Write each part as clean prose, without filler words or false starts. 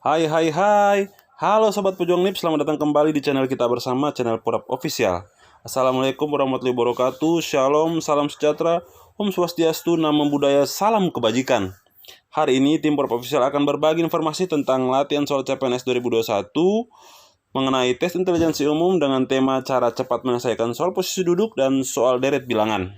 Hai hai hai. Halo Sobat Pejuang NIP, selamat datang kembali di channel kita bersama, channel Purap Official. Assalamualaikum warahmatullahi wabarakatuh. Shalom, salam sejahtera, Om Swastiastu, Namo Buddhaya, salam kebajikan. Hari ini tim Purap Official akan berbagi informasi tentang latihan soal CPNS 2021 mengenai tes intelijensi umum dengan tema cara cepat menyelesaikan soal posisi duduk dan soal deret bilangan.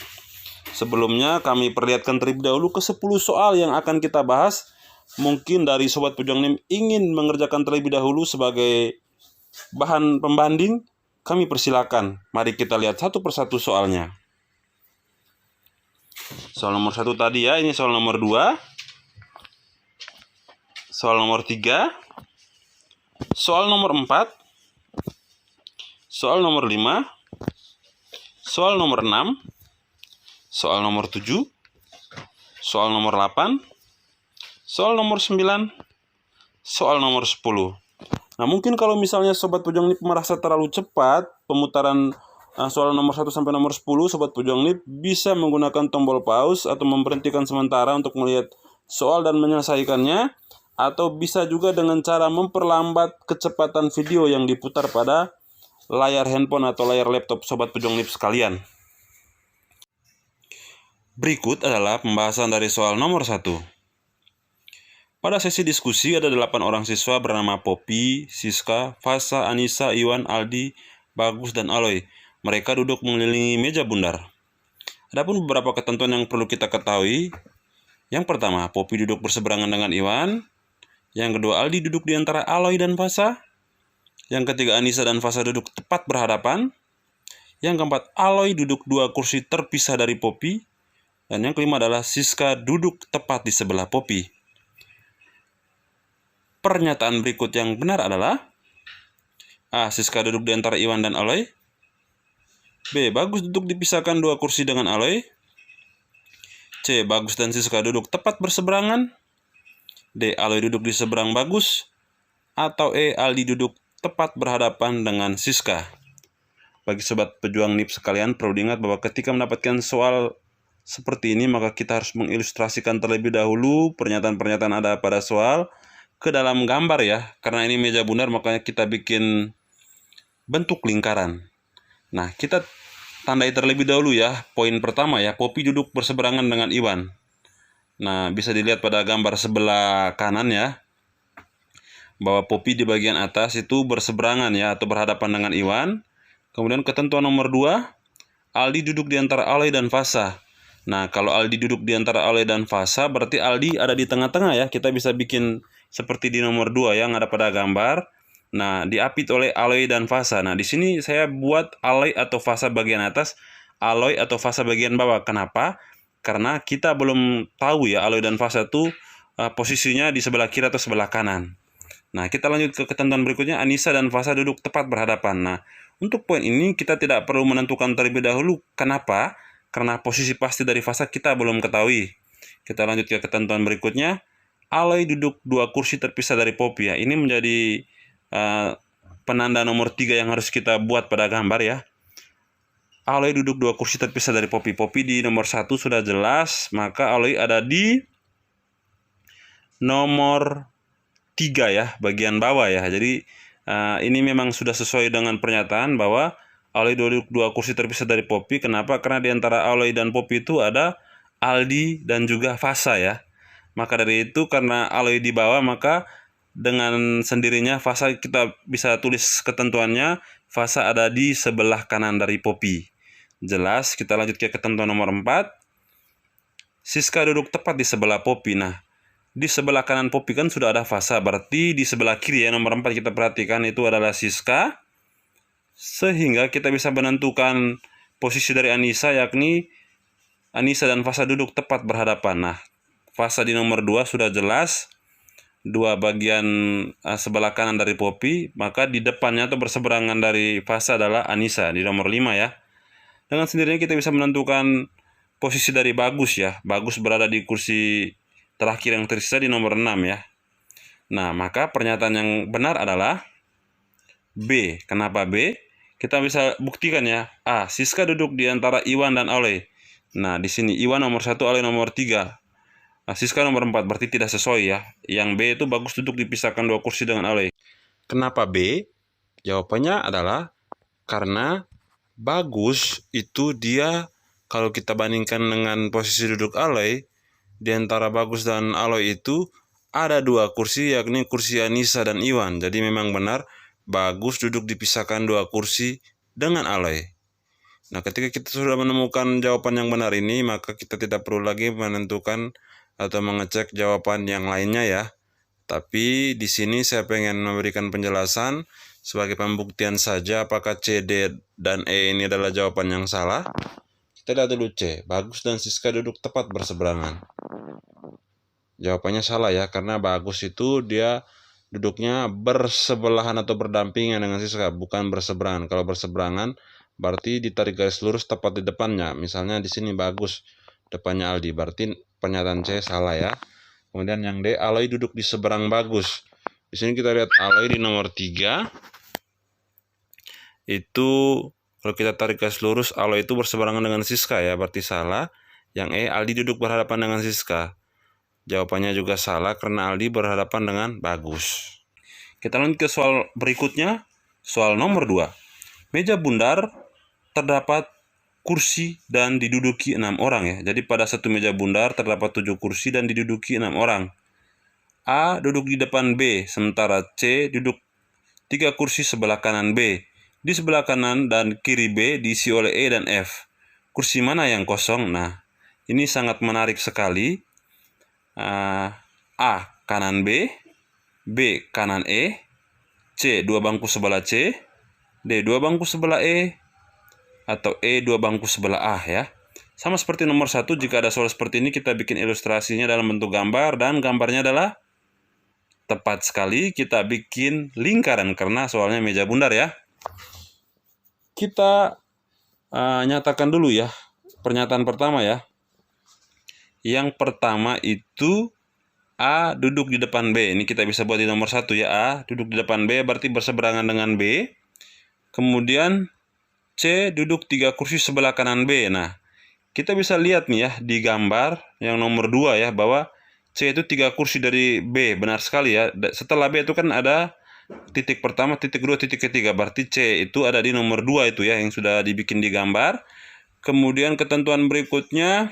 Sebelumnya kami perlihatkan terlebih dahulu ke 10 soal yang akan kita bahas. Mungkin dari Sobat Pejuang NIM ingin mengerjakan terlebih dahulu sebagai bahan pembanding, kami persilakan. Mari kita lihat satu persatu soalnya. Soal nomor 1 tadi ya, ini soal nomor 2. Soal nomor 3. Soal nomor 4. Soal nomor 5. Soal nomor 6. Soal nomor 7. Soal nomor 8. Soal nomor 9, soal nomor 10. Nah, mungkin kalau misalnya Sobat Pejuang NIP merasa terlalu cepat pemutaran soal nomor 1 sampai nomor 10, Sobat Pejuang NIP bisa menggunakan tombol pause atau memberhentikan sementara untuk melihat soal dan menyelesaikannya, atau bisa juga dengan cara memperlambat kecepatan video yang diputar pada layar handphone atau layar laptop Sobat Pejuang NIP sekalian. Berikut adalah pembahasan dari soal nomor 1. Pada sesi diskusi ada 8 orang siswa bernama Poppy, Siska, Fasa, Anissa, Iwan, Aldi, Bagus, dan Aloy. Mereka duduk mengelilingi meja bundar. Adapun beberapa ketentuan yang perlu kita ketahui. Yang pertama, Poppy duduk berseberangan dengan Iwan. Yang kedua, Aldi duduk di antara Aloy dan Fasa. Yang ketiga, Anissa dan Fasa duduk tepat berhadapan. Yang keempat, Aloy duduk 2 kursi terpisah dari Poppy. Dan yang kelima adalah Siska duduk tepat di sebelah Poppy. Pernyataan berikut yang benar adalah A. Siska duduk di antara Iwan dan Aloy. B. Bagus duduk dipisahkan 2 kursi dengan Aloy. C. Bagus dan Siska duduk tepat berseberangan. D. Aloy duduk di seberang Bagus. Atau E. Aldi duduk tepat berhadapan dengan Siska. Bagi Sobat Pejuang NIP sekalian, perlu diingat bahwa ketika mendapatkan soal seperti ini, maka kita harus mengilustrasikan terlebih dahulu pernyataan-pernyataan ada pada soal ke dalam gambar ya, karena ini meja bundar makanya kita bikin bentuk lingkaran. Nah, kita tandai terlebih dahulu ya, poin pertama ya, Poppy duduk berseberangan dengan Iwan. Nah, bisa dilihat pada gambar sebelah kanan ya, bahwa Poppy di bagian atas itu berseberangan ya, atau berhadapan dengan Iwan. Kemudian ketentuan nomor 2, Aldi duduk di antara Aloy dan Fasa. Nah, kalau Aldi duduk di antara Aloy dan Fasa, berarti Aldi ada di tengah-tengah ya. Kita bisa bikin seperti di nomor 2 yang ada pada gambar. Nah, diapit oleh Aloy dan Fasa. Nah, di sini saya buat Aloy atau Fasa bagian atas, Aloy atau Fasa bagian bawah. Kenapa? Karena kita belum tahu ya Aloy dan Fasa itu posisinya di sebelah kiri atau sebelah kanan. Nah, kita lanjut ke ketentuan berikutnya, Anissa dan Fasa duduk tepat berhadapan. Nah, untuk poin ini kita tidak perlu menentukan terlebih dahulu. Kenapa? Karena posisi pasti dari Fasa kita belum ketahui. Kita lanjut ke ketentuan berikutnya. Aloy duduk 2 kursi terpisah dari Poppy ya. Ini menjadi penanda nomor 3 yang harus kita buat pada gambar ya. Aloy duduk 2 kursi terpisah dari Poppy. Poppy di nomor 1 sudah jelas, maka Aloy ada di nomor 3 ya, bagian bawah ya. Jadi ini memang sudah sesuai dengan pernyataan bahwa Aloy duduk 2 kursi terpisah dari Poppy. Kenapa? Karena di antara Aloy dan Poppy itu ada Aldi dan juga Fasa ya. Maka dari itu, karena Aloy di bawah, maka dengan sendirinya Fasa kita bisa tulis ketentuannya, Fasa ada di sebelah kanan dari Poppy. Jelas, kita lanjut ke ketentuan nomor 4. Siska duduk tepat di sebelah Poppy. Nah, di sebelah kanan Poppy kan sudah ada Fasa, berarti di sebelah kiri ya, nomor 4 kita perhatikan itu adalah Siska. Sehingga kita bisa menentukan posisi dari Anissa, yakni Anissa dan Fasa duduk tepat berhadapan. Nah, Fasa di nomor 2 sudah jelas, 2 bagian sebelah kanan dari Poppy, maka di depannya atau berseberangan dari Fasa adalah Anissa di nomor 5 ya. Dengan sendirinya kita bisa menentukan posisi dari Bagus ya. Bagus berada di kursi terakhir yang tersisa di nomor 6 ya. Nah, maka pernyataan yang benar adalah B. Kenapa B? Kita bisa buktikan ya. A. Siska duduk di antara Iwan dan Aloy. Nah, di sini Iwan nomor 1, Aloy nomor 3. Nah, Siska nomor 4 berarti tidak sesuai ya. Yang B itu bagus duduk dipisahkan 2 kursi dengan Aloy. Kenapa B? Jawabannya adalah karena bagus itu dia kalau kita bandingkan dengan posisi duduk Aloy, di antara bagus dan Aloy itu ada 2 kursi, yakni kursi Anissa dan Iwan. Jadi memang benar bagus duduk dipisahkan 2 kursi dengan Aloy. Nah, ketika kita sudah menemukan jawaban yang benar ini, maka kita tidak perlu lagi menentukan atau mengecek jawaban yang lainnya ya. Tapi di sini saya pengen memberikan penjelasan sebagai pembuktian saja apakah C, D, dan E ini adalah jawaban yang salah. Kita lihat dulu C. Bagus dan Siska duduk tepat berseberangan. Jawabannya salah ya, karena Bagus itu dia duduknya bersebelahan atau berdampingan dengan Siska, bukan berseberangan. Kalau berseberangan berarti ditarik garis lurus tepat di depannya. Misalnya di sini Bagus, depannya Aldi, berarti pernyataan C salah ya. Kemudian yang D, Aloy duduk di seberang Bagus. Di sini kita lihat Aloy di nomor 3. Itu kalau kita tarik garis lurus, Aloy itu berseberangan dengan Siska ya, berarti salah. Yang E, Aldi duduk berhadapan dengan Siska. Jawabannya juga salah karena Aldi berhadapan dengan Bagus. Kita lanjut ke soal berikutnya. Soal nomor 2. Meja bundar terdapat kursi dan diduduki 6 orang ya. Jadi pada satu meja bundar terdapat 7 kursi dan diduduki 6 orang. A duduk di depan B, sementara C duduk 3 kursi sebelah kanan B. Di sebelah kanan dan kiri B diisi oleh E dan F. Kursi mana yang kosong? Nah, ini sangat menarik sekali. A kanan B, B kanan E, C 2 bangku sebelah C, D 2 bangku sebelah E, atau E 2 bangku sebelah A ya. Sama seperti nomor 1, jika ada soal seperti ini kita bikin ilustrasinya dalam bentuk gambar, dan gambarnya adalah tepat sekali kita bikin lingkaran karena soalnya meja bundar ya. Kita nyatakan dulu ya pernyataan pertama ya. Yang pertama itu A duduk di depan B. Ini kita bisa buat di nomor 1 ya. A duduk di depan B berarti berseberangan dengan B. Kemudian C duduk 3 kursi sebelah kanan B. Nah, kita bisa lihat nih ya di gambar yang nomor 2 ya, bahwa C itu 3 kursi dari B. Benar sekali ya. Setelah B itu kan ada titik pertama, titik kedua, titik ketiga. Berarti C itu ada di nomor 2 itu ya, yang sudah dibikin di gambar. Kemudian ketentuan berikutnya,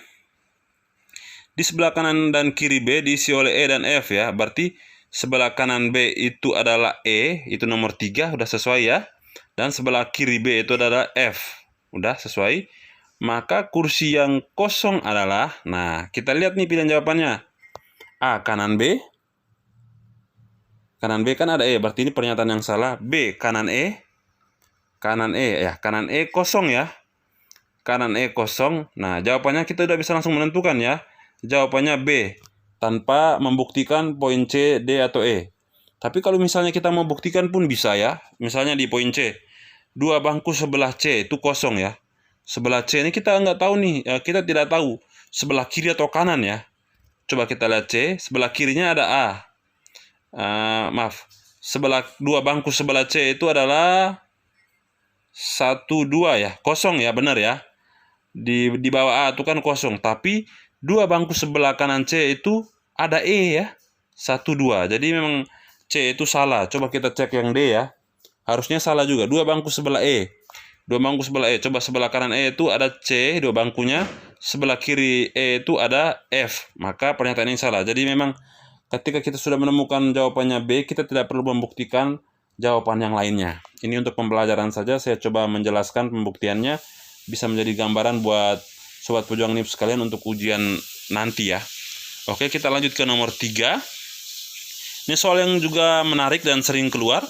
di sebelah kanan dan kiri B diisi oleh E dan F ya. Berarti sebelah kanan B itu adalah E, itu nomor 3, udah sesuai ya. Dan sebelah kiri B itu adalah F, udah sesuai. Maka kursi yang kosong adalah, nah kita lihat nih pilihan jawabannya. A kanan B. Kanan B kan ada E, berarti ini pernyataan yang salah. B kanan E. Kanan E ya, kanan E kosong ya. Kanan E kosong. Nah, jawabannya kita udah bisa langsung menentukan ya. Jawabannya B, tanpa membuktikan poin C, D, atau E. Tapi kalau misalnya kita mau buktikan pun bisa ya. Misalnya di poin C, 2 bangku sebelah C itu kosong ya. Sebelah C ini kita nggak tahu nih, ya, kita tidak tahu sebelah kiri atau kanan ya. Coba kita lihat C, sebelah kirinya ada A. Maaf, sebelah 2 bangku sebelah C itu adalah 1, 2 ya, kosong ya, benar ya. Di bawah A itu kan kosong, tapi 2 bangku sebelah kanan C itu ada E ya, 1, 2. Jadi memang C itu salah. Coba kita cek yang D ya. Harusnya salah juga. 2 bangku sebelah E. 2 bangku sebelah E. Coba sebelah kanan E itu ada C, 2 bangkunya. Sebelah kiri E itu ada F. Maka pernyataan ini salah. Jadi memang ketika kita sudah menemukan jawabannya B, kita tidak perlu membuktikan jawaban yang lainnya. Ini untuk pembelajaran saja. Saya coba menjelaskan pembuktiannya. Bisa menjadi gambaran buat Sobat Pejuang NIP sekalian untuk ujian nanti ya. Oke, kita lanjut ke nomor 3. Ini soal yang juga menarik dan sering keluar.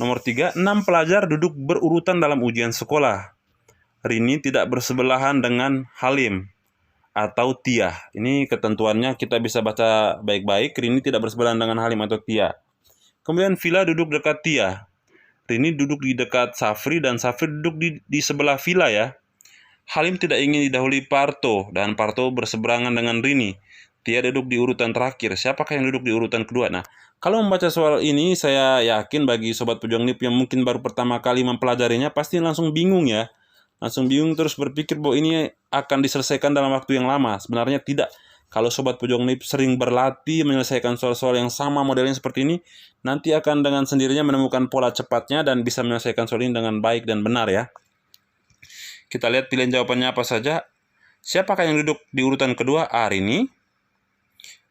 Nomor 3, 6 pelajar duduk berurutan dalam ujian sekolah. Rini tidak bersebelahan dengan Halim atau Tia. Ini ketentuannya kita bisa baca baik-baik. Rini tidak bersebelahan dengan Halim atau Tia. Kemudian Vila duduk dekat Tia. Rini duduk di dekat Safri dan Safri duduk di sebelah Vila ya. Halim tidak ingin didahului Parto dan Parto berseberangan dengan Rini. Tia duduk di urutan terakhir. Siapakah yang duduk di urutan kedua? Nah, kalau membaca soal ini, saya yakin bagi Sobat Pejuang NIP yang mungkin baru pertama kali mempelajarinya, pasti langsung bingung ya. Langsung bingung terus berpikir bahwa ini akan diselesaikan dalam waktu yang lama. Sebenarnya tidak. Kalau Sobat Pojok NIP sering berlatih menyelesaikan soal-soal yang sama modelnya seperti ini, nanti akan dengan sendirinya menemukan pola cepatnya dan bisa menyelesaikan soal ini dengan baik dan benar ya. Kita lihat pilihan jawabannya apa saja. Siapakah yang duduk di urutan kedua? A. Rini,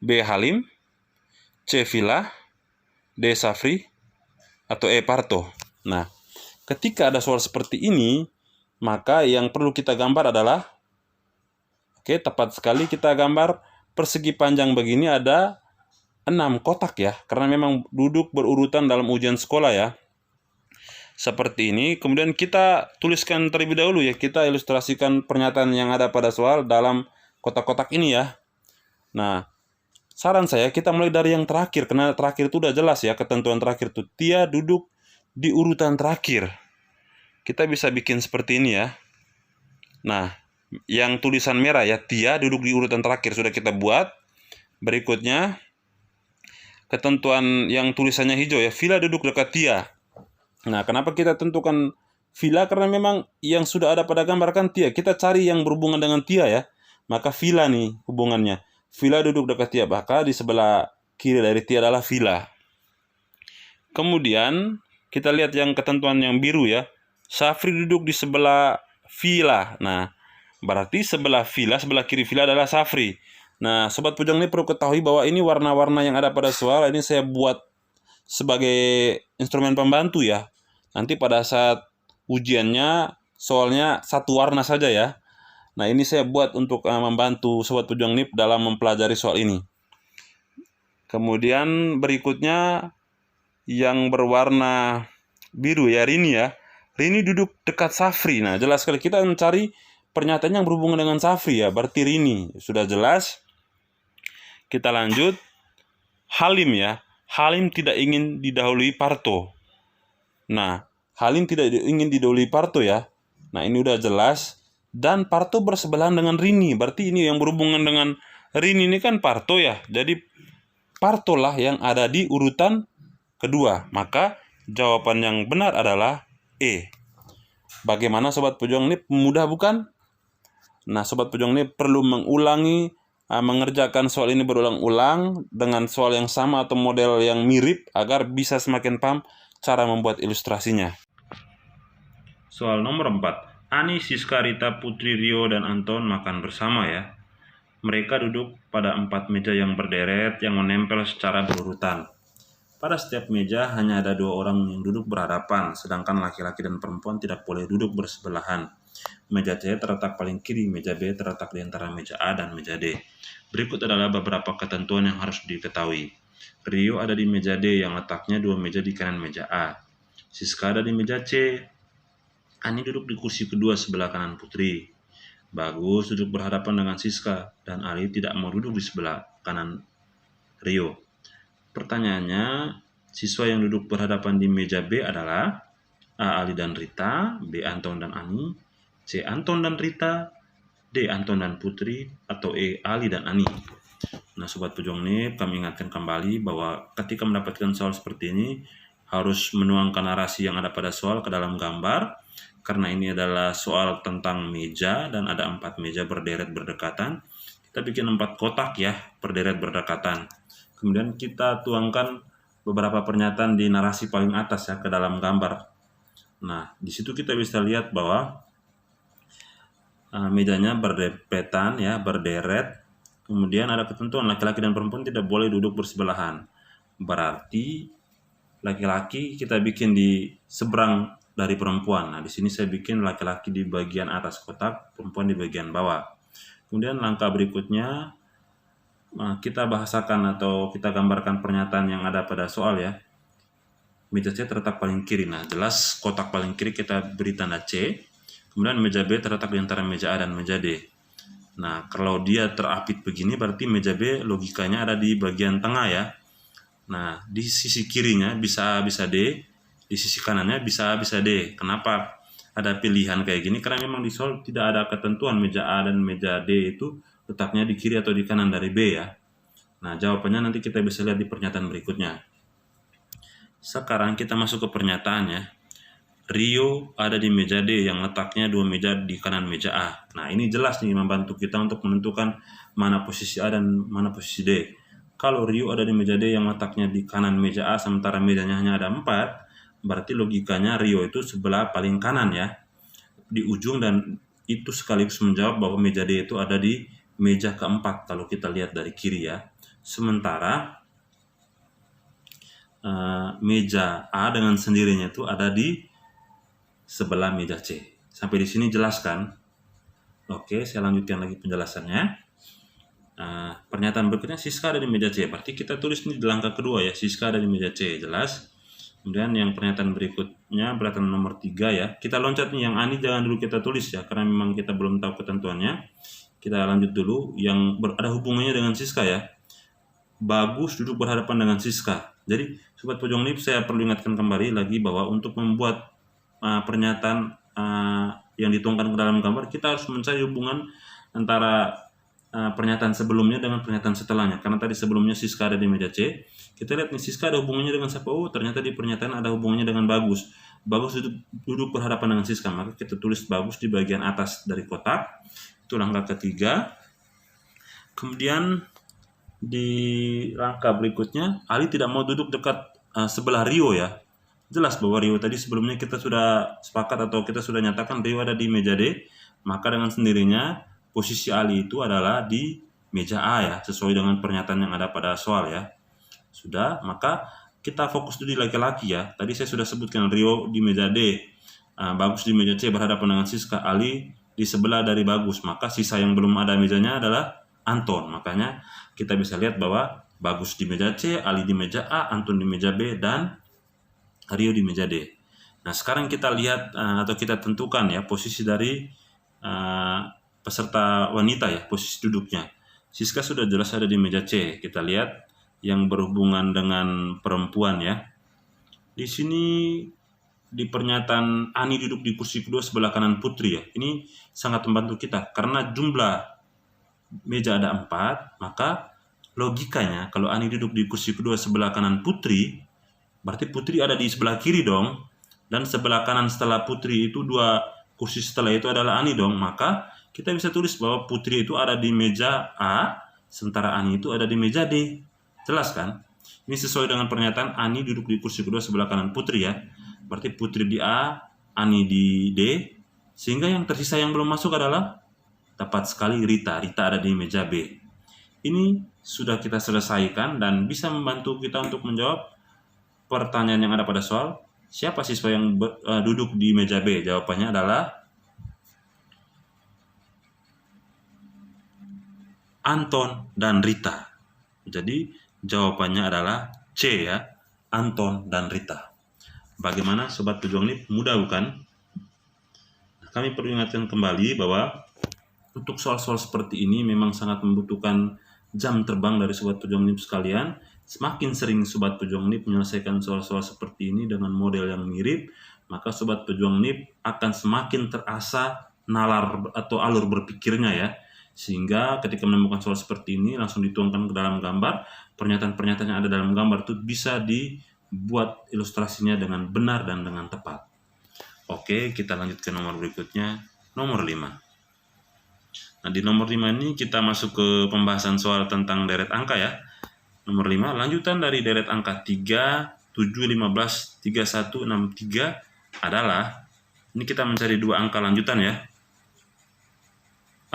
B. Halim, C. Vila, D. Safri, atau E. Parto. Nah, ketika ada soal seperti ini, maka yang perlu kita gambar adalah, oke, tepat sekali kita gambar persegi panjang begini ada 6 kotak ya, karena memang duduk berurutan dalam ujian sekolah ya. Seperti ini, kemudian kita tuliskan terlebih dahulu ya, kita ilustrasikan pernyataan yang ada pada soal dalam kotak-kotak ini ya. Nah, saran saya kita mulai dari yang terakhir, karena terakhir itu udah jelas ya, ketentuan terakhir itu Tia duduk di urutan terakhir. Kita bisa bikin seperti ini ya. Nah, yang tulisan merah ya, Tia duduk di urutan terakhir sudah kita buat. Berikutnya, ketentuan yang tulisannya hijau ya, Vila duduk dekat Tia. Nah, kenapa kita tentukan Vila? Karena memang yang sudah ada pada gambar kan Tia. Kita cari yang berhubungan dengan Tia ya. Maka Vila nih hubungannya. Vila duduk dekat Tia, maka di sebelah kiri dari Tia adalah Vila. Kemudian kita lihat yang ketentuan yang biru ya. Safri duduk di sebelah Vila. Nah, berarti sebelah Vila, sebelah kiri Vila adalah Safri. Nah, Sobat Pojok ini perlu ketahui bahwa ini warna-warna yang ada pada soal ini saya buat sebagai instrumen pembantu ya. Nanti pada saat ujiannya soalnya satu warna saja ya. Nah, ini saya buat untuk membantu Sobat Pojok NIP dalam mempelajari soal ini. Kemudian berikutnya yang berwarna biru ya, Rini ya. Rini duduk dekat Safri. Nah, jelas sekali kita mencari pernyataan yang berhubungan dengan Safri ya. Berarti Rini sudah jelas. Kita lanjut. Halim ya. Halim tidak ingin didahului Parto. Nah, Halim tidak ingin didahului Parto ya. Nah, ini udah jelas. Dan Parto bersebelahan dengan Rini. Berarti ini yang berhubungan dengan Rini ini kan Parto ya. Jadi Parto lah yang ada di urutan kedua. Maka jawaban yang benar adalah E. Bagaimana Sobat Pojok NIP? Mudah bukan? Nah, Sobat Pojok NIP perlu mengerjakan soal ini berulang-ulang dengan soal yang sama atau model yang mirip agar bisa semakin paham cara membuat ilustrasinya. Soal nomor 4. Ani, Siska, Rita, Putri, Rio, dan Anton makan bersama ya. Mereka duduk pada 4 meja yang berderet yang menempel secara berurutan. Pada setiap meja hanya ada 2 orang yang duduk berhadapan, sedangkan laki-laki dan perempuan tidak boleh duduk bersebelahan. Meja C terletak paling kiri, meja B terletak di antara meja A dan meja D. Berikut adalah beberapa ketentuan yang harus diketahui. Rio ada di meja D yang letaknya 2 meja di kanan meja A. Siska ada di meja C. Ani duduk di kursi kedua sebelah kanan Putri. Bagus duduk berhadapan dengan Siska, dan Ali tidak mau duduk di sebelah kanan Rio. Pertanyaannya, siswa yang duduk berhadapan di meja B adalah A. Ali dan Rita, B. Anton dan Ani, C. Anton dan Rita, D. Anton dan Putri, atau E. Ali dan Ani. Nah, Sobat Pojok NIP, kami ingatkan kembali bahwa ketika mendapatkan soal seperti ini, harus menuangkan narasi yang ada pada soal ke dalam gambar, karena ini adalah soal tentang meja dan ada 4 meja berderet berdekatan. Kita bikin 4 kotak ya, berderet berdekatan. Kemudian kita tuangkan beberapa pernyataan di narasi paling atas ya ke dalam gambar. Nah, di situ kita bisa lihat bahwa mejanya berdempetan ya, berderet. Kemudian ada ketentuan laki-laki dan perempuan tidak boleh duduk bersebelahan. Berarti laki-laki kita bikin di seberang dari perempuan. Nah, di sini saya bikin laki-laki di bagian atas kotak, perempuan di bagian bawah. Kemudian langkah berikutnya kita bahasakan atau kita gambarkan pernyataan yang ada pada soal ya. Meja C terletak paling kiri. Nah, jelas kotak paling kiri kita beri tanda C. Kemudian meja B terletak di antara meja A dan meja D. Nah, kalau dia terapit begini berarti meja B logikanya ada di bagian tengah ya. Nah, di sisi kirinya bisa D, di sisi kanannya bisa D. Kenapa ada pilihan kayak gini? Karena memang di soal tidak ada ketentuan meja A dan meja D itu letaknya di kiri atau di kanan dari B ya. Nah, jawabannya nanti kita bisa lihat di pernyataan berikutnya. Sekarang kita masuk ke pernyataannya. Rio ada di meja D yang letaknya 2 meja di kanan meja A. Nah, ini jelas nih membantu kita untuk menentukan mana posisi A dan mana posisi D. Kalau Rio ada di meja D yang letaknya di kanan meja A, sementara mejanya hanya ada 4, berarti logikanya Rio itu sebelah paling kanan ya, di ujung, dan itu sekaligus menjawab bahwa meja D itu ada di meja keempat kalau kita lihat dari kiri ya. Sementara meja A dengan sendirinya itu ada di sebelah meja C. Sampai di sini jelas kan? Oke, saya lanjutkan lagi penjelasannya. Pernyataan berikutnya, Siska ada di meja C. Berarti kita tulis ini di langkah kedua ya, Siska ada di meja C, jelas. Kemudian yang pernyataan berikutnya, pernyataan nomor 3 ya. Kita loncat nih, yang ani jangan dulu kita tulis ya, karena memang kita belum tahu ketentuannya. Kita lanjut dulu, yang ada hubungannya dengan Siska ya. Bagus duduk berhadapan dengan Siska. Jadi, Sobat Pojok NIP, saya perlu ingatkan kembali lagi bahwa untuk membuat pernyataan yang dituangkan ke dalam gambar, kita harus mencari hubungan antara pernyataan sebelumnya dengan pernyataan setelahnya. Karena tadi sebelumnya Siska ada di meja C, kita lihat nih Siska ada hubungannya dengan siapa? Oh, ternyata di pernyataan ada hubungannya dengan Bagus. Bagus duduk berhadapan dengan Siska, maka kita tulis Bagus di bagian atas dari kotak. Itu langkah ketiga. Kemudian di langkah berikutnya, Ali tidak mau duduk dekat sebelah Rio ya. Jelas bahwa Rio tadi sebelumnya kita sudah sepakat atau kita sudah nyatakan Rio ada di meja D, maka dengan sendirinya posisi Ali itu adalah di meja A ya, sesuai dengan pernyataan yang ada pada soal ya. Sudah, maka kita fokus dulu di laki-laki ya. Tadi saya sudah sebutkan Rio di meja D, Bagus di meja C berhadapan dengan Siska, Ali di sebelah dari Bagus. Maka sisa yang belum ada mejanya adalah Anton. Makanya kita bisa lihat bahwa Bagus di meja C, Ali di meja A, Anton di meja B, dan Rio di meja D. Nah, sekarang kita lihat atau kita tentukan ya posisi dari peserta wanita ya, posisi duduknya. Siska sudah jelas ada di meja C. Kita lihat yang berhubungan dengan perempuan ya. Di sini di pernyataan Ani duduk di kursi kedua sebelah kanan Putri ya. Ini sangat membantu kita karena jumlah meja ada 4, maka logikanya kalau Ani duduk di kursi kedua sebelah kanan Putri, berarti Putri ada di sebelah kiri dong. Dan sebelah kanan setelah Putri itu 2 kursi setelah itu adalah Ani dong. Maka kita bisa tulis bahwa Putri itu ada di meja A, sementara Ani itu ada di meja D. Jelas kan? Ini sesuai dengan pernyataan Ani duduk di kursi kedua sebelah kanan Putri ya. Berarti Putri di A, Ani di D. Sehingga yang tersisa yang belum masuk adalah tepat sekali Rita. Rita ada di meja B. Ini sudah kita selesaikan dan bisa membantu kita untuk menjawab pertanyaan yang ada pada soal. Siapa siswa yang duduk di meja B? Jawabannya adalah Anton dan Rita. Jadi jawabannya adalah C ya, Anton dan Rita. Bagaimana Sobat Pejuang NIP? Mudah bukan? Kami perlu ingatkan kembali bahwa untuk soal-soal seperti ini memang sangat membutuhkan jam terbang dari Sobat Pejuang NIP sekalian. Semakin sering Sobat Pejuang NIP menyelesaikan soal-soal seperti ini dengan model yang mirip, maka Sobat Pejuang NIP akan semakin terasa nalar atau alur berpikirnya ya. Sehingga ketika menemukan soal seperti ini langsung dituangkan ke dalam gambar, pernyataan-pernyataan yang ada dalam gambar itu bisa dibuat ilustrasinya dengan benar dan dengan tepat. Oke, kita lanjut ke nomor berikutnya, nomor 5. Nah, di nomor 5 ini kita masuk ke pembahasan soal tentang deret angka ya. Nomor 5, lanjutan dari deret angka 3, 7, 15, 31, 63 adalah, ini kita mencari 2 angka lanjutan ya.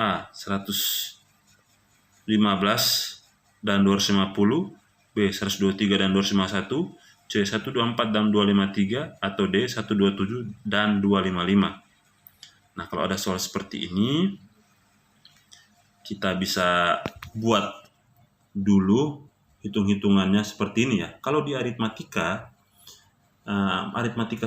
A 115 dan 250, B 123 dan 251, C 124 dan 253, atau D 127 dan 255. Nah, kalau ada soal seperti ini, kita bisa buat dulu hitung-hitungannya seperti ini ya. Kalau di aritmatika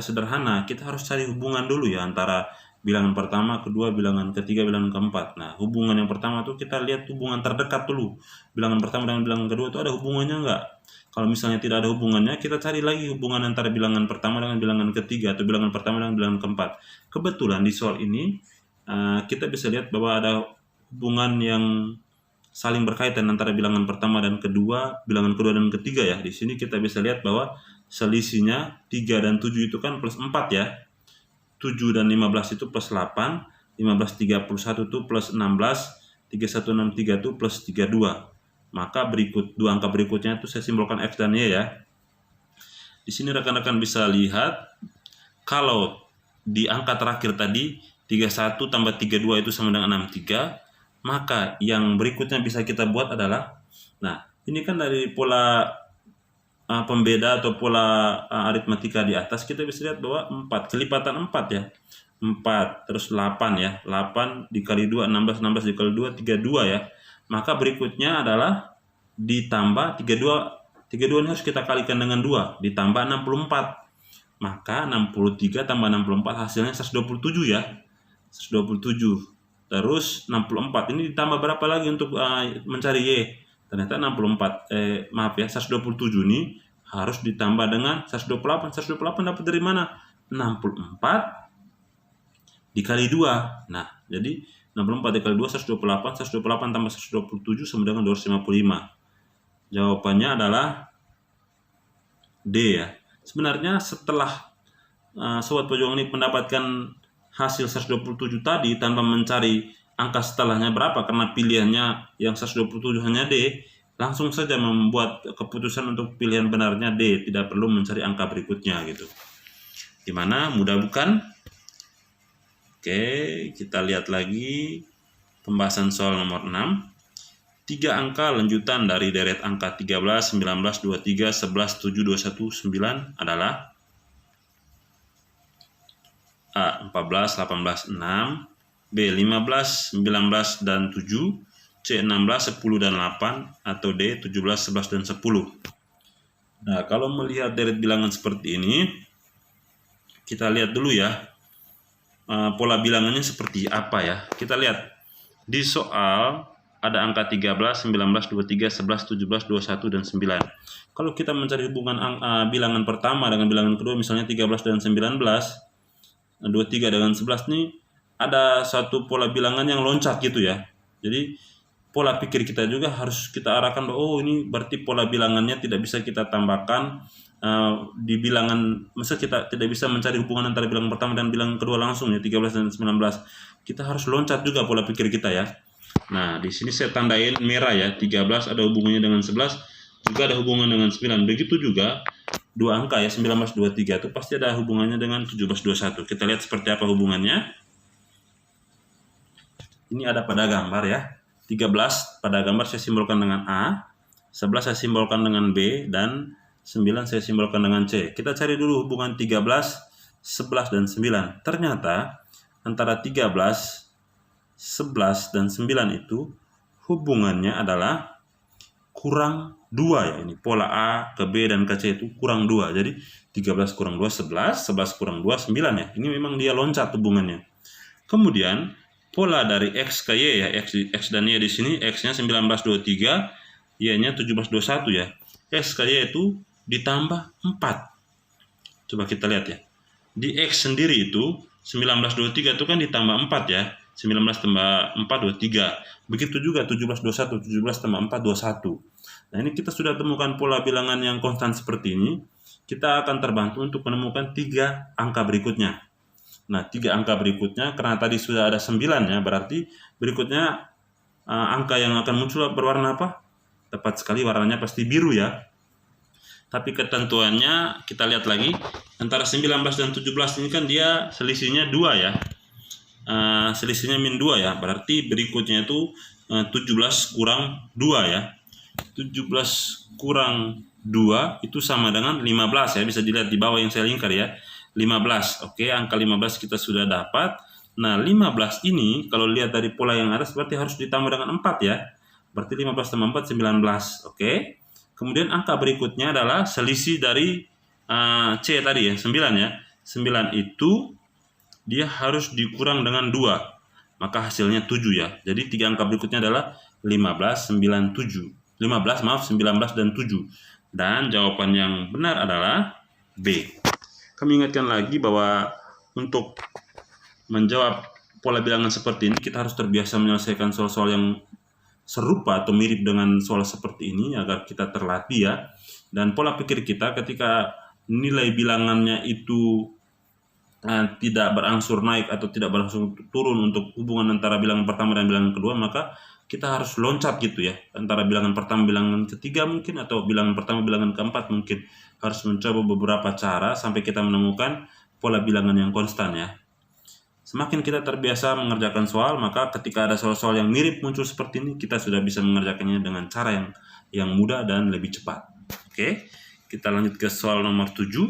sederhana, kita harus cari hubungan dulu ya antara bilangan pertama, kedua, bilangan ketiga, bilangan keempat. Nah, hubungan yang pertama tuh kita lihat hubungan terdekat dulu. Bilangan pertama dengan bilangan kedua itu ada hubungannya enggak? Kalau misalnya tidak ada hubungannya, kita cari lagi hubungan antara bilangan pertama dengan bilangan ketiga atau bilangan pertama dengan bilangan keempat. Kebetulan di soal ini kita bisa lihat bahwa ada hubungan yang saling berkaitan antara bilangan pertama dan kedua, bilangan kedua dan ketiga ya. Di sini kita bisa lihat bahwa selisihnya 3 dan 7 itu kan plus 4 ya. 7 dan 15 itu plus 8, 15 31 itu plus 16, 3163 itu plus 32. Maka dua angka berikutnya itu saya simbolkan X dan Y ya. Di sini rekan-rekan bisa lihat kalau di angka terakhir tadi 31 tambah 32 itu sama dengan 63, maka yang berikutnya bisa kita buat adalah, nah ini kan dari pola pembeda atau pola aritmatika di atas, kita bisa lihat bahwa 4 kelipatan 4 ya, 4 terus 8 ya, 8 dikali 2 16, 16 dikali 2 32 ya. Maka berikutnya adalah ditambah 32 ini harus kita kalikan dengan 2 ditambah 64. Maka 63 tambah 64 hasilnya 127 ya. 127. Terus 64 ini ditambah berapa lagi untuk mencari Y? Ternyata 64 maaf ya, 127 ini harus ditambah dengan 128. 128 dapat dari mana? 64 dikali 2. Nah, jadi 64 dikali 2 128, 128 tambah 127 sama dengan 255. Jawabannya adalah D ya. Sebenarnya setelah sobat pejuang ini mendapatkan hasil 127 tadi tanpa mencari angka setelahnya berapa, karena pilihannya yang 127 hanya D, langsung saja membuat keputusan untuk pilihan benarnya D, tidak perlu mencari angka berikutnya gitu. Gimana? Mudah bukan? Oke, kita lihat lagi pembahasan soal nomor 6. 3 angka lanjutan dari deret angka 13, 19, 23, 11, 7, 21, 9 adalah A. 14, 18, 6, B. 15, 19, dan 7, C. 16, 10, dan 8, atau D. 17, 11, dan 10. Nah, kalau melihat deret bilangan seperti ini, kita lihat dulu ya, pola bilangannya seperti apa ya. Kita lihat di soal ada angka 13, 19, 23, 11, 17, 21, dan 9. Kalau kita mencari hubungan bilangan pertama dengan bilangan kedua, misalnya 13 dan 19, 23 dengan 11 nih, ada satu pola bilangan yang loncat gitu ya. Jadi pola pikir kita juga harus kita arahkan bahwa oh ini berarti pola bilangannya tidak bisa kita tambahkan di bilangan, masa kita tidak bisa mencari hubungan antara bilangan pertama dan bilangan kedua langsung ya, 13 dan 19. Kita harus loncat juga pola pikir kita ya. Nah, di sini saya tandain merah ya, 13 ada hubungannya dengan 11, juga ada hubungan dengan 9. Begitu juga dua angka ya, 19, 23 itu pasti ada hubungannya dengan 17, 21. Kita lihat seperti apa hubungannya. Ini ada pada gambar ya. 13 pada gambar saya simbolkan dengan A, 11 saya simbolkan dengan B, dan 9 saya simbolkan dengan C. Kita cari dulu hubungan 13, 11, dan 9. Ternyata antara 13, 11, dan 9 itu hubungannya adalah kurang 2 ya. Ini pola A ke B dan ke C itu kurang 2. Jadi 13 kurang 2 11, 11 kurang 2 9 ya. Ini memang dia loncat hubungannya. Kemudian pola dari X ke Y ya, X dan Y di sini, X-nya 19 23, Y-nya 17 21 ya. X ke Y itu ditambah 4. Coba kita lihat ya. Di X sendiri itu 19 23 itu kan ditambah 4 ya. 19 tambah 4 23. Begitu juga 17 21, 17 tambah 4 21. Nah, ini kita sudah temukan pola bilangan yang konstan seperti ini. Kita akan terbantu untuk menemukan 3 angka berikutnya. Nah, 3 angka berikutnya, karena tadi sudah ada 9 ya, berarti berikutnya angka yang akan muncul berwarna apa? Tepat sekali, warnanya pasti biru ya. Tapi ketentuannya kita lihat lagi, antara 19 dan 17 ini kan dia selisihnya 2 ya. Selisihnya min 2 ya, berarti berikutnya itu 17 kurang 2 ya. 17 kurang 2 itu sama dengan 15 ya, bisa dilihat di bawah yang saya lingkar ya, 15. Oke, angka 15 kita sudah dapat. Nah, 15 ini kalau lihat dari pola yang atas berarti harus ditambah dengan 4 ya, berarti 15 tambah 4 19. Oke, kemudian angka berikutnya adalah selisih dari C tadi ya, 9 ya. 9 itu dia harus dikurang dengan 2, maka hasilnya 7 ya. Jadi 3 angka berikutnya adalah 15, 9, 7. 15 maaf, 19 dan 7. Dan jawaban yang benar adalah B. Kami ingatkan lagi bahwa untuk menjawab pola bilangan seperti ini kita harus terbiasa menyelesaikan soal-soal yang serupa atau mirip dengan soal seperti ini agar kita terlatih ya. Dan pola pikir kita ketika nilai bilangannya itu tidak berangsur naik atau tidak berangsur turun untuk hubungan antara bilangan pertama dan bilangan kedua, maka kita harus loncat gitu ya, antara bilangan pertama bilangan ketiga mungkin, atau bilangan pertama bilangan keempat mungkin. Harus mencoba beberapa cara sampai kita menemukan pola bilangan yang konstan ya. Semakin kita terbiasa mengerjakan soal, maka ketika ada soal-soal yang mirip muncul seperti ini, kita sudah bisa mengerjakannya dengan cara yang mudah dan lebih cepat. Oke, kita lanjut ke soal nomor 7.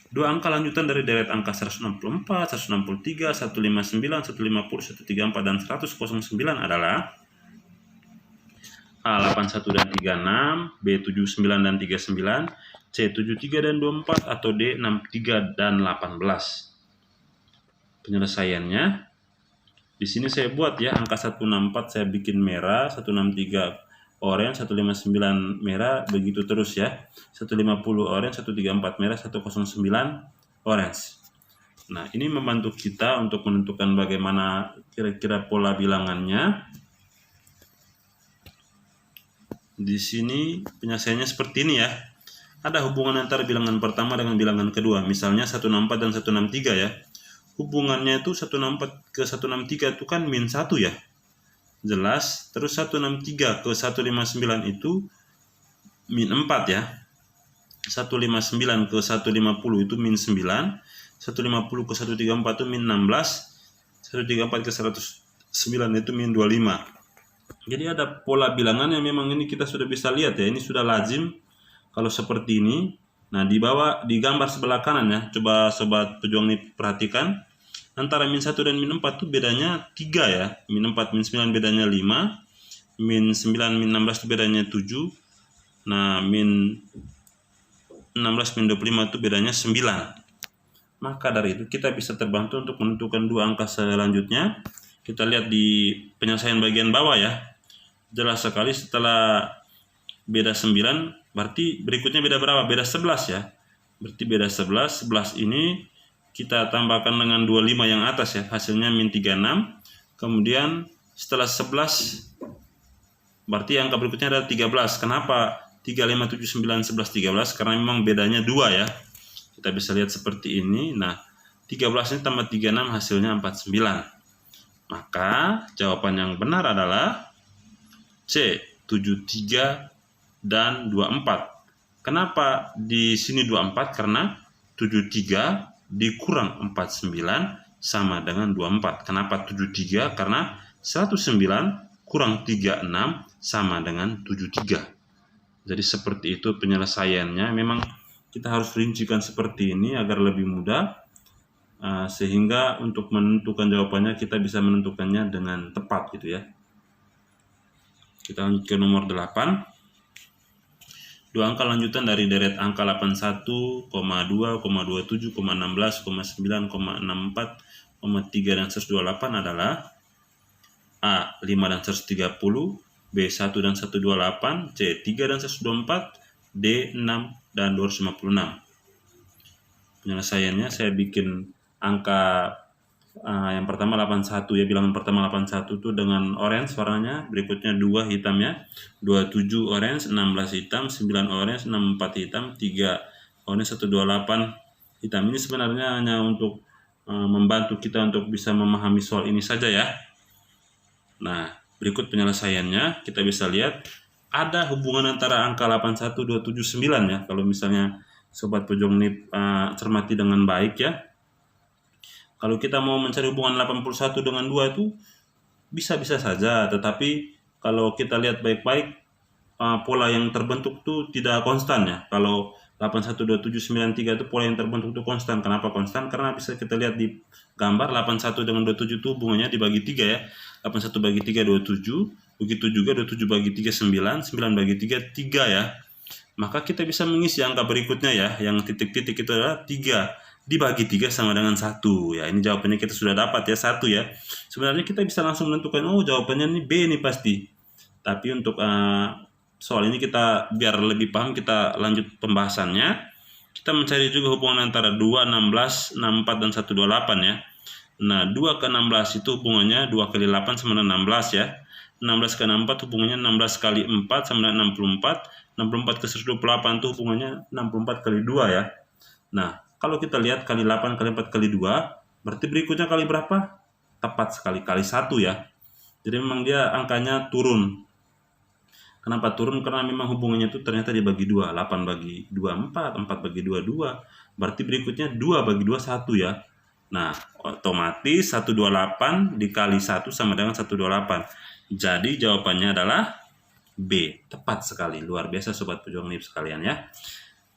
Dua angka lanjutan dari deret angka 164, 163, 159, 150, 134, dan 109 adalah A 81 dan 36, B 79 dan 39, C 73 dan 24, atau D 63 dan 18. Penyelesaiannya di sini saya buat ya, angka 164 saya bikin merah, 163 orange, 159 merah, begitu terus ya. 150 orange, 134 merah, 109 orange. Nah, ini membantu kita untuk menentukan bagaimana kira-kira pola bilangannya. Di sini penyelesaiannya seperti ini ya. Ada hubungan antara bilangan pertama dengan bilangan kedua. Misalnya 164 dan 163 ya. Hubungannya itu 164 ke 163 itu kan min 1 ya. Jelas. Terus 163 ke 159 itu min 4 ya. 159 ke 150 itu min 9. 150 ke 134 itu min 16. 134 ke 109 itu min 25. Jadi ada pola bilangan yang memang ini kita sudah bisa lihat ya. Ini sudah lazim kalau seperti ini. Nah, di bawah di gambar sebelah kanan ya. Coba sobat pejuang ini perhatikan. Antara min 1 dan min 4 itu bedanya 3 ya. Min 4, min 9 bedanya 5. Min 9, min 16 itu bedanya 7. Nah, min 16, min 25 itu bedanya 9. Maka dari itu kita bisa terbantu untuk menentukan dua angka selanjutnya. Kita lihat di penyelesaian bagian bawah ya. Jelas sekali setelah beda 9, berarti berikutnya beda berapa? Beda 11 ya. Berarti beda 11. 11 ini kita tambahkan dengan 25 yang atas ya, hasilnya min 36. Kemudian setelah 11 berarti angka berikutnya adalah 13. Kenapa 3, 5, 7, 9, 11, 13? Karena memang bedanya 2 ya. Kita bisa lihat seperti ini. Nah, 13 ini tambah 36 hasilnya 49. Maka jawaban yang benar adalah C, 73 dan 24. Kenapa di sini 24? Karena 73 dikurang 49 sama dengan 24. Kenapa 73? Karena 109 kurang 36 sama dengan 73. Jadi seperti itu penyelesaiannya. Memang kita harus rincikan seperti ini agar lebih mudah, sehingga untuk menentukan jawabannya kita bisa menentukannya dengan tepat gitu ya. Kita lanjut ke nomor 8. Dua angka lanjutan dari deret angka 81, 2, 27, 16, 9, 64, 3, dan 128 adalah A 5 dan 130, B 1 dan 128, C 3 dan 124, D 6 dan 256. Penyelesaiannya saya bikin angka yang pertama 81 ya, bilangan pertama 81 itu dengan orange warnanya, berikutnya 2 hitam ya, 27 orange, 16 hitam, 9 orange, 64 hitam, 3 orange, 128 hitam. Ini sebenarnya hanya untuk membantu kita untuk bisa memahami soal ini saja ya. Nah, berikut penyelesaiannya kita bisa lihat ada hubungan antara angka 81, 279 ya. Kalau misalnya sobat pejuang ini cermati dengan baik ya. Kalau kita mau mencari hubungan 81 dengan 2 itu bisa-bisa saja, tetapi kalau kita lihat baik-baik pola yang terbentuk itu tidak konstan ya. Kalau 812793 itu pola yang terbentuk itu konstan. Kenapa konstan? Karena bisa kita lihat di gambar 81 dengan 27 itu hubungannya dibagi 3 ya. 81 bagi 3 27, begitu juga 27 bagi 3 9, 9 bagi 3 3 ya. Maka kita bisa mengisi angka berikutnya ya, yang titik-titik itu adalah 3 dibagi 3 sama dengan 1 ya. Ini jawabannya kita sudah dapat ya, 1 ya. Sebenarnya kita bisa langsung menentukan, oh jawabannya ini B nih pasti. Tapi untuk soal ini kita biar lebih paham, kita lanjut pembahasannya. Kita mencari juga hubungan antara 2, 16, 64 dan 128 ya. Nah, 2 ke 16 itu hubungannya 2 kali 8 sama dengan 16 ya. 16 ke 64 hubungannya 16 kali 4 sama dengan 64. 64 ke 128 itu hubungannya 64 kali 2 ya. Nah, kalau kita lihat kali 8 kali 4 kali 2, berarti berikutnya kali berapa? Tepat sekali, kali 1 ya. Jadi memang dia angkanya turun. Kenapa turun? Karena memang hubungannya itu ternyata dibagi 2. 8 bagi 2, 4. 4 bagi 2, 2. Berarti berikutnya 2 bagi 2, 1 ya. Nah, otomatis 128 dikali 1 sama dengan 128. Jadi jawabannya adalah B. Tepat sekali. Luar biasa Sobat Pejuang NIP sekalian ya.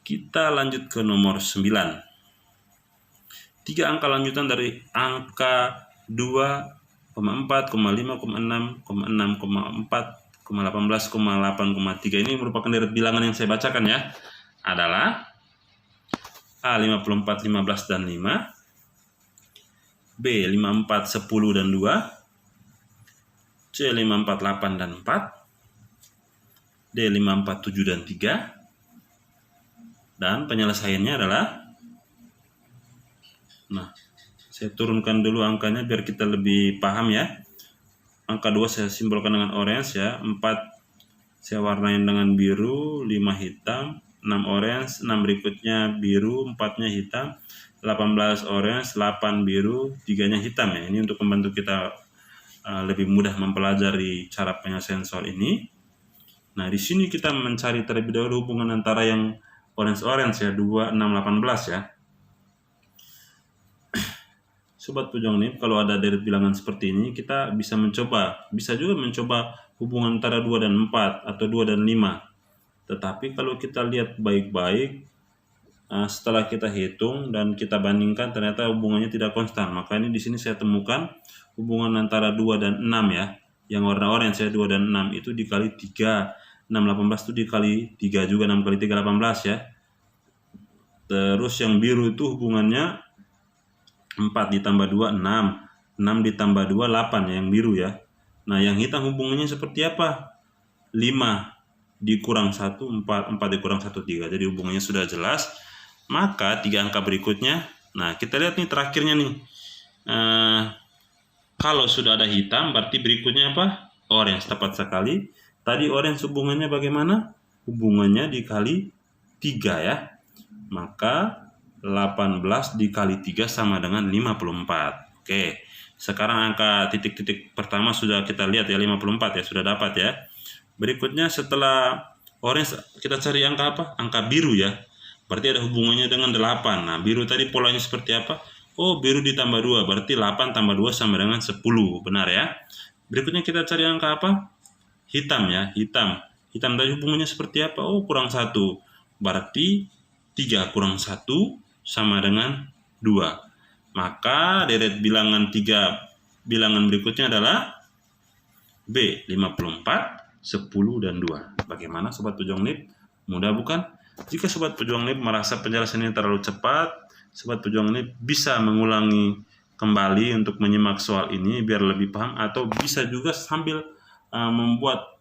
Kita lanjut ke nomor 9. 3 angka lanjutan dari angka 2,4, 5, 6, 6, 4, 18, 8,3 ini merupakan deret bilangan yang saya bacakan ya. Adalah A 54, 15 dan 5, B 54, 10 dan 2, C 54, 8 dan 4, D 54, 7 dan 3, dan penyelesaiannya adalah, nah saya turunkan dulu angkanya biar kita lebih paham ya. Angka 2 saya simbolkan dengan orange ya, 4 saya warnain dengan biru, 5 hitam, 6 orange, 6 berikutnya biru, 4-nya hitam, 18 orange, 8 biru, 3-nya hitam ya. Ini untuk membantu kita lebih mudah mempelajari cara penyelesaian soal ini. Nah, di sini kita mencari terlebih dahulu hubungan antara yang orange-orange ya, 2, 6, 18 ya. Sobat Pejuang NIP, kalau ada deret bilangan seperti ini, kita bisa juga mencoba hubungan antara 2 dan 4 atau 2 dan 5. Tetapi kalau kita lihat baik-baik, setelah kita hitung dan kita bandingkan, ternyata hubungannya tidak konstan. Maka ini di sini saya temukan hubungan antara 2 dan 6 ya. Yang warna orange ya, 2 dan 6 itu dikali 3. 6, 18 itu dikali 3 juga, 6 kali 3, 18 ya. Terus yang biru itu hubungannya 4 ditambah 2, 6. 6 ditambah 2, 8 ya, yang biru ya. Nah, yang hitam hubungannya seperti apa? 5 dikurang 1, 4. 4 dikurang 1, 3. Jadi hubungannya sudah jelas. Maka 3 angka berikutnya, nah kita lihat nih terakhirnya nih. Kalau sudah ada hitam, berarti berikutnya apa? Orange, tepat sekali. Tadi orange hubungannya bagaimana? Hubungannya dikali 3 ya. Maka 18 dikali 3 sama dengan 54. Oke, sekarang angka titik-titik pertama sudah kita lihat ya, 54 ya, sudah dapat ya. Berikutnya setelah orange kita cari angka apa? Angka biru ya. Berarti ada hubungannya dengan 8. Nah, biru tadi polanya seperti apa? Oh, biru ditambah 2, berarti 8 tambah 2 sama dengan 10. Benar ya. Berikutnya kita cari angka apa? Hitam ya, hitam. Hitam tadi hubungannya seperti apa? Oh, kurang 1. Berarti 3 kurang 1 sama dengan 2. Maka deret bilangan 3 bilangan berikutnya adalah B, 54, 10, dan 2. Bagaimana Sobat Pejuang NIP? Mudah bukan? Jika Sobat Pejuang NIP merasa penjelasannya terlalu cepat, Sobat Pejuang NIP bisa mengulangi kembali untuk menyimak soal ini biar lebih paham, atau bisa juga sambil membuat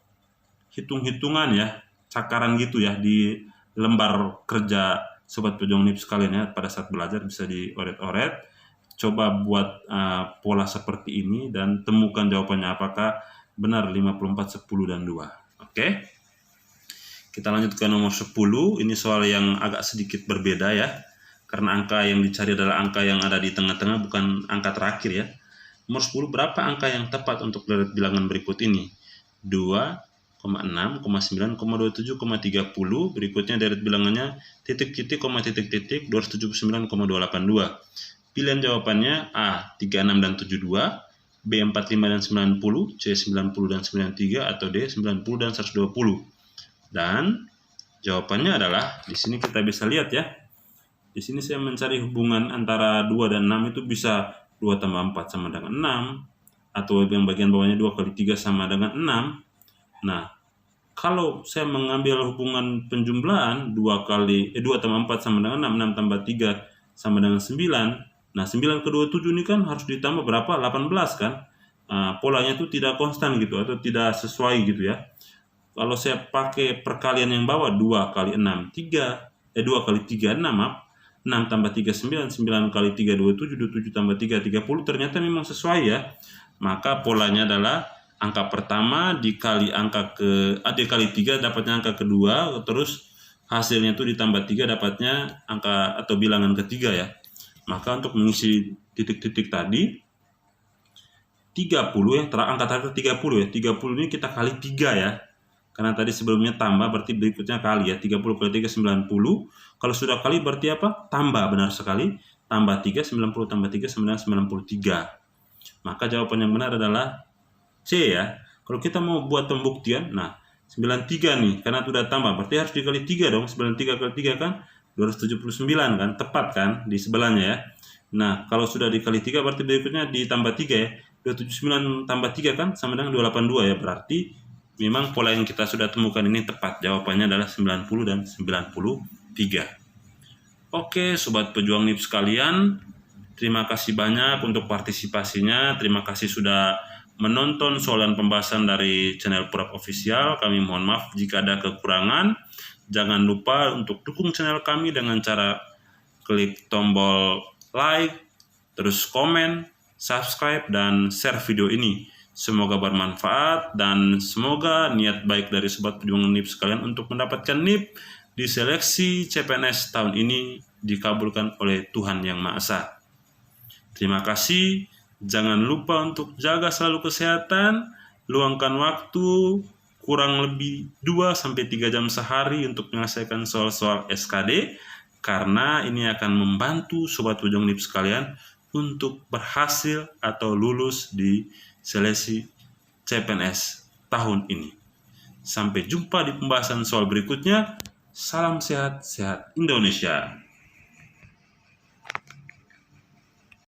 hitung-hitungan ya, cakaran gitu ya, di lembar kerja Sobat Pejuang NIP sekalian ya. Pada saat belajar bisa dioret-oret, coba buat pola seperti ini dan temukan jawabannya apakah benar 54, 10, dan 2. Oke. Kita lanjut ke nomor 10. Ini soal yang agak sedikit berbeda ya. Karena angka yang dicari adalah angka yang ada di tengah-tengah, bukan angka terakhir ya. Nomor 10, berapa angka yang tepat untuk deret bilangan berikut ini? 2, 6, 9, 27, 30. Berikutnya deret bilangannya titik-titik, titik-titik, 279,282. Pilihan jawabannya A, 36 dan 72, B, 45 dan 90, C, 90 dan 93, atau D, 90 dan 120. Dan jawabannya adalah, di sini kita bisa lihat ya. Di sini saya mencari hubungan antara 2 dan 6 itu bisa 2 tambah 4 sama dengan 6, atau yang bagian bawahnya 2 kali 3 sama dengan 6. Nah, kalau saya mengambil hubungan penjumlahan 2 tambah 4 sama dengan 6, 6 tambah 3 sama dengan 9. Nah, 9 ke 27 ini kan harus ditambah berapa? 18 kan? Polanya itu tidak konstan gitu, atau tidak sesuai gitu ya. Kalau saya pakai perkalian yang bawah, 2 kali 6, 2 kali 3, 6, maaf. 6 tambah 3, 9, 9 kali 3, 27, 27 tambah 3, 30, ternyata memang sesuai ya. Maka polanya adalah angka pertama dikali dikali 3 dapatnya angka kedua, terus hasilnya itu ditambah 3 dapatnya angka atau bilangan ketiga ya. Maka untuk mengisi titik-titik tadi, 30 yang angka terakhir 30 ya. 30 ini kita kali 3 ya. Karena tadi sebelumnya tambah berarti berikutnya kali ya. 30 kali 3 90. Kalau sudah kali berarti apa? Tambah, benar sekali. Tambah 3 90 tambah 3 93. Maka jawaban yang benar adalah C ya. Kalau kita mau buat pembuktian, nah 93 nih karena sudah tambah berarti harus dikali 3 dong. 93 kali 3 kan 279 kan, tepat kan di sebelahnya ya. Nah, kalau sudah dikali 3 berarti berikutnya ditambah 3 ya. 279 tambah 3 kan sama dengan 282 ya. Berarti memang pola yang kita sudah temukan ini tepat. Jawabannya adalah 90 dan 93. Oke, sobat pejuang NIP sekalian, terima kasih banyak untuk partisipasinya. Terima kasih sudah menonton soalan pembahasan dari channel Prap Official. Kami mohon maaf jika ada kekurangan. Jangan lupa untuk dukung channel kami dengan cara klik tombol like, terus komen, subscribe, dan share video ini. Semoga bermanfaat dan semoga niat baik dari sobat pejuang NIP sekalian untuk mendapatkan NIP di seleksi CPNS tahun ini dikabulkan oleh Tuhan Yang Maha Esa. Terima kasih. Jangan lupa untuk jaga selalu kesehatan, luangkan waktu kurang lebih 2-3 jam sehari untuk menyelesaikan soal-soal SKD, karena ini akan membantu sobat pejuang NIP sekalian untuk berhasil atau lulus di seleksi CPNS tahun ini. Sampai jumpa di pembahasan soal berikutnya. Salam sehat, sehat Indonesia.